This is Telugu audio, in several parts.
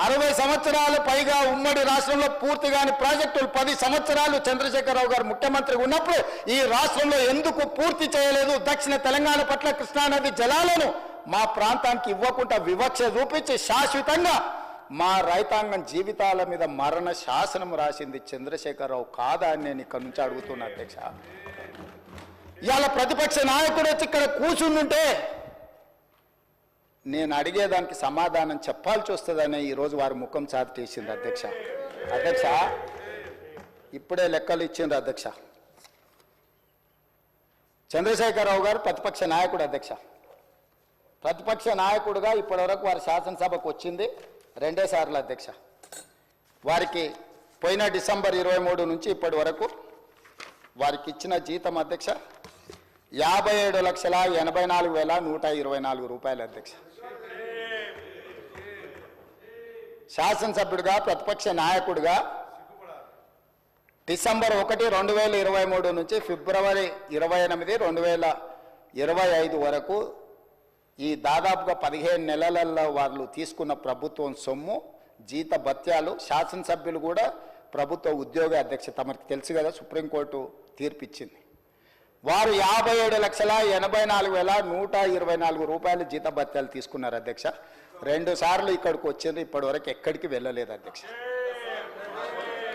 60 సంవత్సరాలు పైగా ఉమ్మడి రాష్ట్రంలో పూర్తి కాని ప్రాజెక్టులు 10 సంవత్సరాలు చంద్రశేఖరరావు గారు ముఖ్యమంత్రిగా ఉన్నప్పుడు ఈ రాష్ట్రంలో ఎందుకు పూర్తి చేయలేదు? దక్షిణ తెలంగాణ పట్ల కృష్ణానది జలాలను మా ప్రాంతానికి ఇవ్వకుండా వివక్ష చూపించి శాశ్వతంగా మా రైతాంగం జీవితాల మీద మరణ శాసనం రాసింది చంద్రశేఖరరావు కాదా అని నేను ఇక్కడ నుంచి అడుగుతున్నా అధ్యక్ష. ఇవాళ ప్రతిపక్ష నాయకుడు వచ్చి ఇక్కడ కూర్చుంటుంటే నేను అడిగేదానికి సమాధానం చెప్పాల్సి వస్తుందనే ఈరోజు వారి ముఖం చాటేసింది అధ్యక్ష. అధ్యక్ష ఇప్పుడే లెక్కలు ఇచ్చిండ్రు అధ్యక్ష. చంద్రశేఖరరావు గారు ప్రతిపక్ష నాయకుడు అధ్యక్ష. ప్రతిపక్ష నాయకుడుగా ఇప్పటివరకు వారి శాసనసభకు వచ్చింది 2 సార్లు అధ్యక్ష. వారికి పోయిన డిసెంబర్ 23 నుంచి ఇప్పటి వరకు వారికి ఇచ్చిన జీతం అధ్యక్ష 57,84,124 రూపాయలు అధ్యక్ష. శాసనసభ్యుడిగా ప్రతిపక్ష నాయకుడిగా డిసెంబర్ 1, 2023 నుంచి ఫిబ్రవరి 28, 2025 వరకు ఈ దాదాపుగా 15 నెలలలో వాళ్ళు తీసుకున్న ప్రభుత్వం సొమ్ము జీత భత్యాలు శాసనసభ్యులు కూడా ప్రభుత్వ ఉద్యోగ అధ్యక్ష తమకు తెలుసు కదా, సుప్రీంకోర్టు తీర్పిచ్చింది. వారు 57,84,124 రూపాయలు జీత భత్యాలు తీసుకున్నారు అధ్యక్ష. 2 సార్లు ఇక్కడికి వచ్చింది, ఇప్పటి వరకు ఎక్కడికి వెళ్ళలేదు అధ్యక్ష.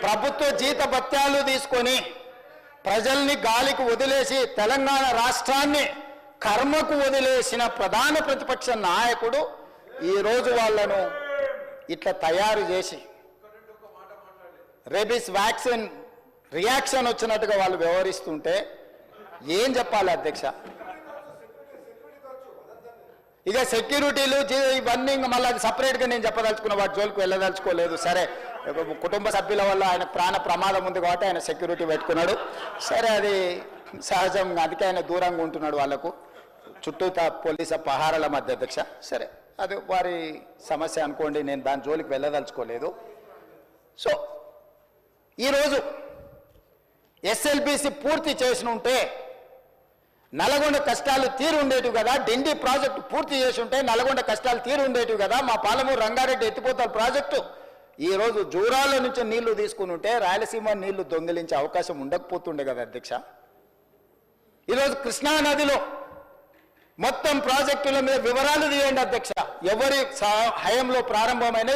ప్రభుత్వ జీత భత్యాలు తీసుకొని ప్రజల్ని గాలికి వదిలేసి తెలంగాణ రాష్ట్రాన్ని కర్మకు వదిలేసిన ప్రధాన ప్రతిపక్ష నాయకుడు ఈరోజు వాళ్ళను ఇట్లా తయారు చేసి రేబీస్ వ్యాక్సిన్ రియాక్షన్ వచ్చినట్టుగా వాళ్ళు వ్యవహరిస్తుంటే ఏం చెప్పాలి అధ్యక్ష? ఇక సెక్యూరిటీలు ఇవన్నీ మళ్ళీ అది సపరేట్గా నేను చెప్పదలుచుకున్న వాటి జోలికి వెళ్ళదలుచుకోలేదు. సరే, కుటుంబ సభ్యుల వల్ల ఆయన ప్రాణ ప్రమాదం ఉంది కాబట్టి ఆయన సెక్యూరిటీ పెట్టుకున్నాడు. సరే, అది సహజం, అందుకే ఆయన దూరంగా ఉంటున్నాడు వాళ్ళకు చుట్టూ పోలీసు పహారాల మధ్య అధ్యక్ష. సరే, అది వారి సమస్య అనుకోండి, నేను దాని జోలికి వెళ్ళదలుచుకోలేదు. సో ఈరోజు ఎస్ఎల్బిసి పూర్తి చేసి ఉంటే నల్గొండ కష్టాలు తీరు ఉండేటివి కదా, డిండి ప్రాజెక్టు పూర్తి చేసి ఉంటే నల్గొండ కష్టాలు తీరు ఉండేటివి కదా, మా పాలమూరు రంగారెడ్డి ఎత్తిపోతల ప్రాజెక్టు ఈరోజు జూరాల నుంచి నీళ్లు తీసుకుని ఉంటే రాయలసీమ నీళ్లు దొంగిలించే అవకాశం ఉండకపోతుండే కదా అధ్యక్ష. ఈరోజు కృష్ణానదిలో మొత్తం ప్రాజెక్టుల మీద వివరాలు తీయండి అధ్యక్ష. ఎవరి హయాంలో ప్రారంభమైన